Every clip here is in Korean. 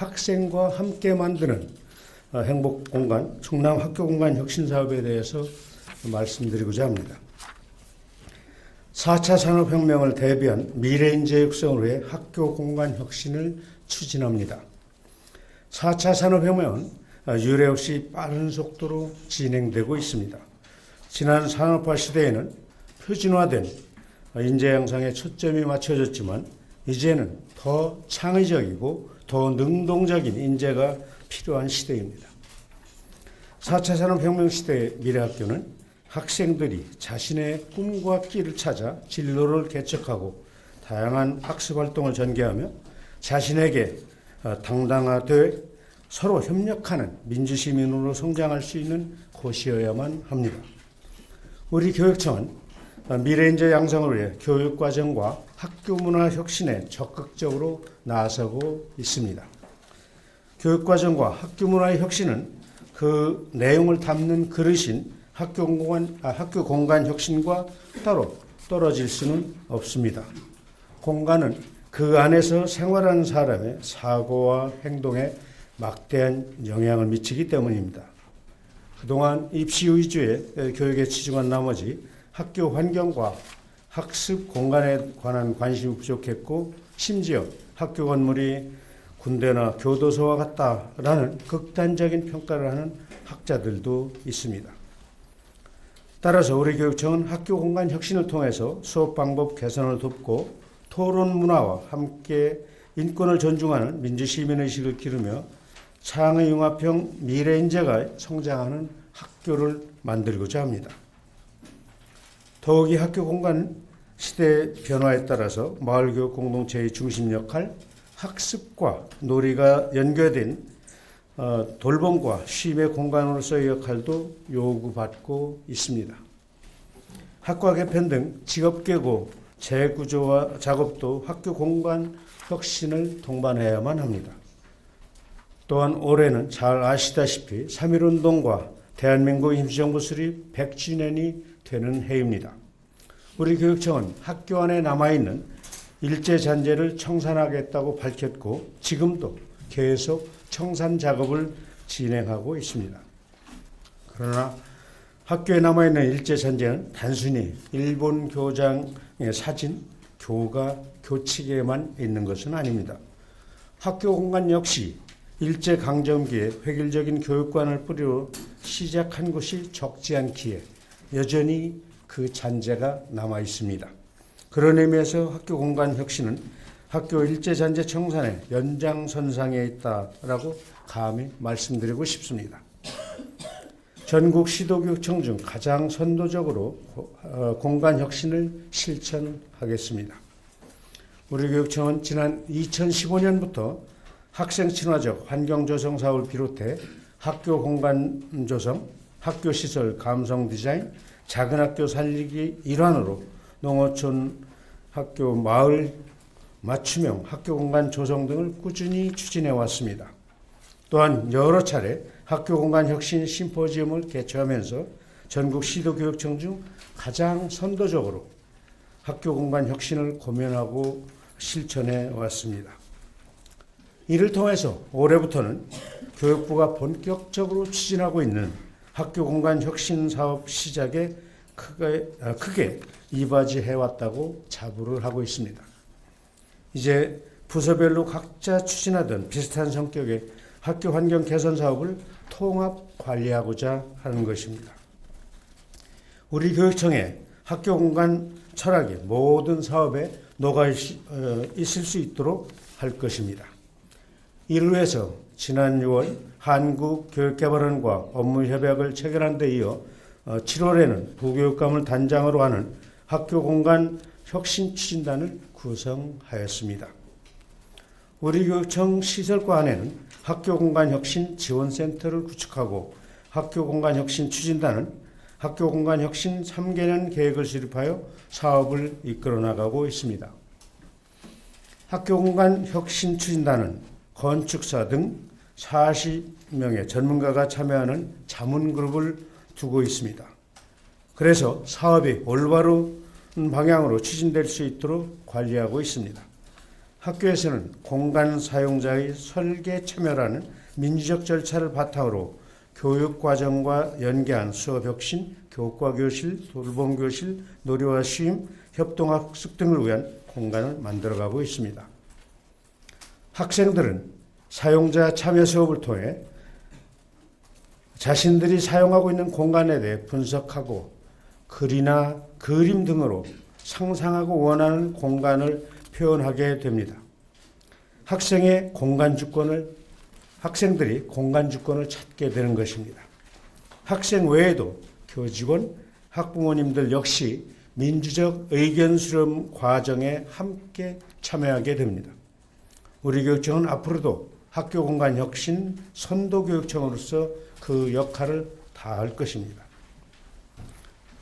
학생과 함께 만드는 행복공간, 충남 학교공간 혁신사업에 대해서 말씀드리고자 합니다. 4차 산업혁명을 대비한 미래인재 육성을 위해 학교공간 혁신을 추진합니다. 4차 산업혁명은 유례 없이 빠른 속도로 진행되고 있습니다. 지난 산업화 시대에는 표준화된 인재 양성에 초점이 맞춰졌지만 이제는 더 창의적이고 더 능동적인 인재가 필요한 시대입니다. 4차 산업혁명 시대의 미래학교는 학생들이 자신의 꿈과 끼를 찾아 진로를 개척하고 다양한 학습활동을 전개하며 자신에게 당당하되 서로 협력하는 민주시민으로 성장할 수 있는 곳이어야만 합니다. 우리 교육청은 미래인재 양성을 위해 교육과정과 학교문화 혁신에 적극적으로 나서고 있습니다. 교육과정과 학교문화의 혁신은 그 내용을 담는 그릇인 학교공간 혁신과 따로 떨어질 수는 없습니다. 공간은 그 안에서 생활하는 사람의 사고와 행동에 막대한 영향을 미치기 때문입니다. 그동안 입시 위주의 교육에 치중한 나머지 학교 환경과 학습 공간에 관한 관심이 부족했고 심지어 학교 건물이 군대나 교도소와 같다라는 극단적인 평가를 하는 학자들도 있습니다. 따라서 우리 교육청은 학교 공간 혁신을 통해서 수업 방법 개선을 돕고 토론 문화와 함께 인권을 존중하는 민주시민의식을 기르며 창의융합형 미래인재가 성장하는 학교를 만들고자 합니다. 더욱이 학교 공간 시대 변화에 따라서 마을교육 공동체의 중심 역할, 학습과 놀이가 연결된 돌봄과 쉼의 공간으로서의 역할도 요구받고 있습니다. 학과 개편 등 직업계고 재구조화 작업도 학교 공간 혁신을 동반해야만 합니다. 또한 올해는 잘 아시다시피 3.1운동과 대한민국 임시정부 수립 100주년이 되는 해입니다. 우리 교육청은 학교 안에 남아있는 일제잔재를 청산하겠다고 밝혔고 지금도 계속 청산 작업을 진행하고 있습니다. 그러나 학교에 남아있는 일제잔재는 단순히 일본 교장의 사진, 교가, 교칙에만 있는 것은 아닙니다. 학교 공간 역시 일제강점기에 획일적인 교육관을 뿌리로 시작한 곳이 적지 않기에 여전히 그 잔재가 남아 있습니다. 그런 의미에서 학교 공간 혁신은 학교 일제잔재 청산의 연장선상에 있다라고 감히 말씀드리고 싶습니다. 전국 시도교육청 중 가장 선도적으로 공간 혁신을 실천하겠습니다. 우리 교육청은 지난 2015년부터 학생 친화적 환경 조성 사업을 비롯해 학교 공간 조성, 학교 시설 감성 디자인, 작은 학교 살리기 일환으로 농어촌 학교 마을 맞춤형 학교 공간 조성 등을 꾸준히 추진해 왔습니다. 또한 여러 차례 학교 공간 혁신 심포지엄을 개최하면서 전국 시도교육청 중 가장 선도적으로 학교 공간 혁신을 고민하고 실천해 왔습니다. 이를 통해서 올해부터는 교육부가 본격적으로 추진하고 있는 학교 공간 혁신 사업 시작에 크게 이바지해왔다고 자부를 하고 있습니다. 이제 부서별로 각자 추진하던 비슷한 성격의 학교 환경 개선 사업을 통합 관리하고자 하는 것입니다. 우리 교육청의 학교 공간 철학이 모든 사업에 녹아 있을 수 있도록 할 것입니다. 이를 위해서 지난 6월 한국교육개발원과 업무협약을 체결한 데 이어 7월에는 부교육감을 단장으로 하는 학교공간 혁신추진단을 구성하였습니다. 우리 교육청 시설과 안에는 학교공간 혁신 지원센터를 구축하고 학교공간 혁신 추진단은 학교공간 혁신 3개년 계획을 수립하여 사업을 이끌어 나가고 있습니다. 학교공간 혁신 추진단은 건축사 등 40명의 전문가가 참여하는 자문그룹을 두고 있습니다. 그래서 사업이 올바른 방향으로 추진될 수 있도록 관리하고 있습니다. 학교에서는 공간 사용자의 설계 참여라는 민주적 절차를 바탕으로 교육과정과 연계한 수업 혁신, 교과 교실, 돌봄 교실, 놀이와 쉼, 협동학습 등을 위한 공간을 만들어가고 있습니다. 학생들은 사용자 참여 수업을 통해 자신들이 사용하고 있는 공간에 대해 분석하고 글이나 그림 등으로 상상하고 원하는 공간을 표현하게 됩니다. 학생들이 공간 주권을 찾게 되는 것입니다. 학생 외에도 교직원, 학부모님들 역시 민주적 의견 수렴 과정에 함께 참여하게 됩니다. 우리 교육청은 앞으로도 학교 공간 혁신 선도 교육청으로서 그 역할을 다할 것입니다.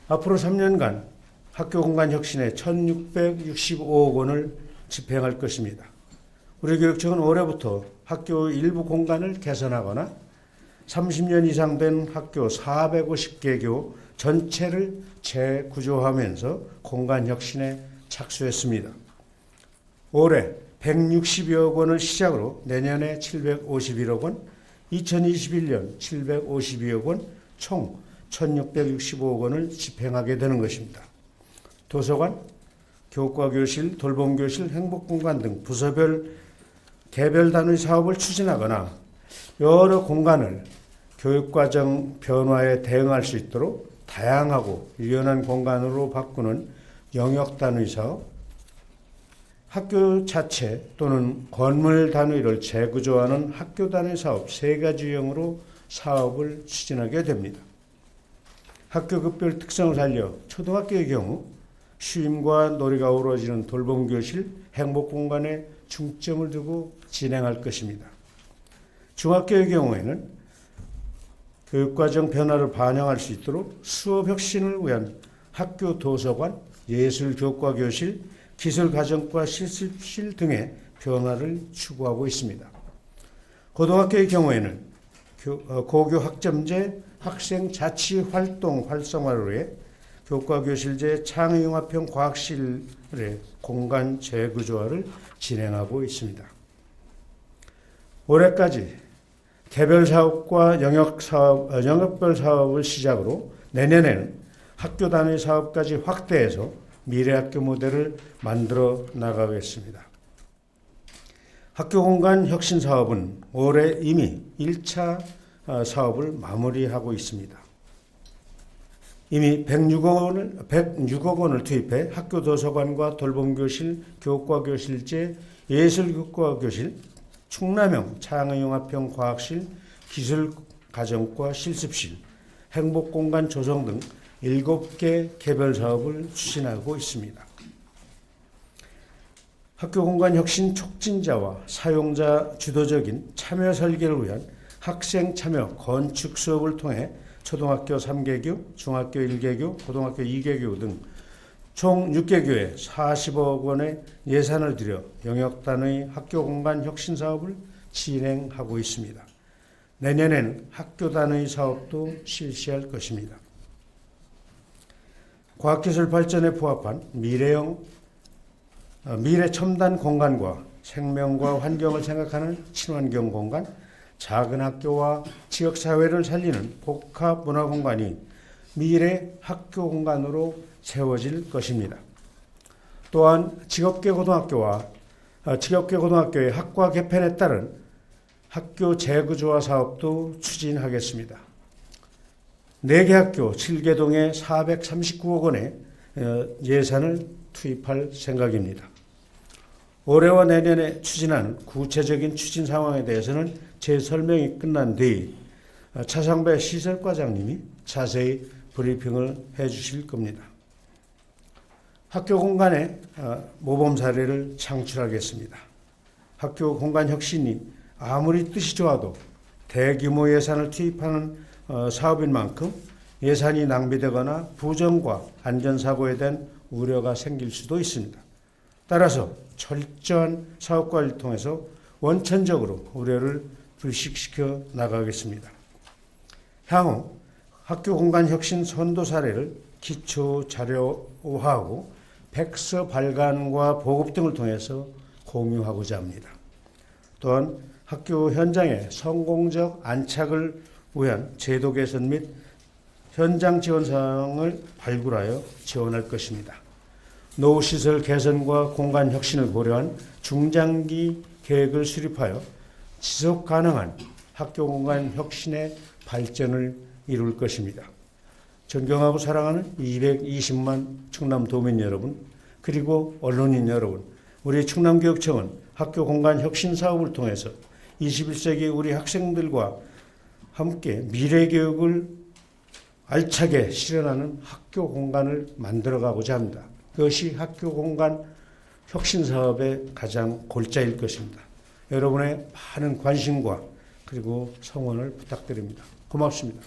앞으로 3년간 학교 공간 혁신에 1,665억 원을 집행할 것입니다. 우리 교육청은 올해부터 학교 일부 공간을 개선하거나 30년 이상 된 학교 450개교 전체를 재구조하면서 공간 혁신에 착수했습니다. 올해 160여억 원을 시작으로 내년에 751억 원, 2021년 752억 원, 총 1,665억 원을 집행하게 되는 것입니다. 도서관, 교과 교실, 돌봄 교실, 행복공간 등 부서별 개별 단위 사업을 추진하거나 여러 공간을 교육과정 변화에 대응할 수 있도록 다양하고 유연한 공간으로 바꾸는 영역 단위 사업, 학교 자체 또는 건물 단위를 재구조하는 학교 단위 사업 3가지 유형으로 사업을 추진하게 됩니다. 학교 급별 특성을 살려 초등학교의 경우 쉼과 놀이가 어우러지는 돌봄교실, 행복공간에 중점을 두고 진행할 것입니다. 중학교의 경우에는 교육과정 변화를 반영할 수 있도록 수업 혁신을 위한 학교 도서관, 예술교과교실, 기술가정과 실습실 등의 변화를 추구하고 있습니다. 고등학교의 경우에는 고교 학점제 학생 자치 활동 활성화를 위해 교과교실제 창의융합형 과학실의 공간 재구조화를 진행하고 있습니다. 올해까지 개별 사업과 영역별 사업을 시작으로 내년에는 학교 단위 사업까지 확대해서 미래학교 모델을 만들어 나가겠습니다. 학교 공간 혁신 사업은 올해 이미 1차 사업을 마무리하고 있습니다. 이미 106억 원을 투입해 학교 도서관과 돌봄교실, 교과교실제, 예술교과교실, 충남형 창의융합형 과학실, 기술가정과 실습실, 행복공간 조성 등 7개 개별 사업을 추진하고 있습니다. 학교 공간 혁신 촉진자와 사용자 주도적인 참여 설계를 위한 학생 참여 건축 수업을 통해 초등학교 3개교, 중학교 1개교, 고등학교 2개교 등 총 6개교에 40억 원의 예산을 들여 영역 단위 학교 공간 혁신 사업을 진행하고 있습니다. 내년에는 학교 단위 사업도 실시할 것입니다. 과학기술 발전에 부합한 미래 첨단 공간과 생명과 환경을 생각하는 친환경 공간, 작은 학교와 지역사회를 살리는 복합 문화 공간이 미래 학교 공간으로 세워질 것입니다. 또한 직업계 고등학교의 학과 개편에 따른 학교 재구조화 사업도 추진하겠습니다. 4개 학교 7개 동에 439억 원의 예산을 투입할 생각입니다. 올해와 내년에 추진하는 구체적인 추진 상황에 대해서는 제 설명이 끝난 뒤 차상배 시설과장님이 자세히 브리핑을 해 주실 겁니다. 학교 공간에 모범 사례를 창출하겠습니다. 학교 공간 혁신이 아무리 뜻이 좋아도 대규모 예산을 투입하는 사업인 만큼 예산이 낭비되거나 부정과 안전사고에 대한 우려가 생길 수도 있습니다. 따라서 철저한 사업관리를 통해서 원천적으로 우려를 불식시켜 나가겠습니다. 향후 학교 공간 혁신 선도 사례를 기초 자료화하고 백서 발간과 보급 등을 통해서 공유하고자 합니다. 또한 학교 현장의 성공적 안착을 위한 제도 개선 및 현장 지원 사항을 발굴하여 지원할 것입니다. 노후시설 개선과 공간 혁신을 고려한 중장기 계획을 수립하여 지속 가능한 학교 공간 혁신의 발전을 이룰 것입니다. 존경하고 사랑하는 220만 충남도민 여러분, 그리고 언론인 여러분, 우리 충남교육청은 학교 공간 혁신 사업을 통해서 21세기 우리 학생들과 함께 미래 교육을 알차게 실현하는 학교 공간을 만들어가고자 합니다. 그것이 학교 공간 혁신 사업의 가장 골자일 것입니다. 여러분의 많은 관심과 그리고 성원을 부탁드립니다. 고맙습니다.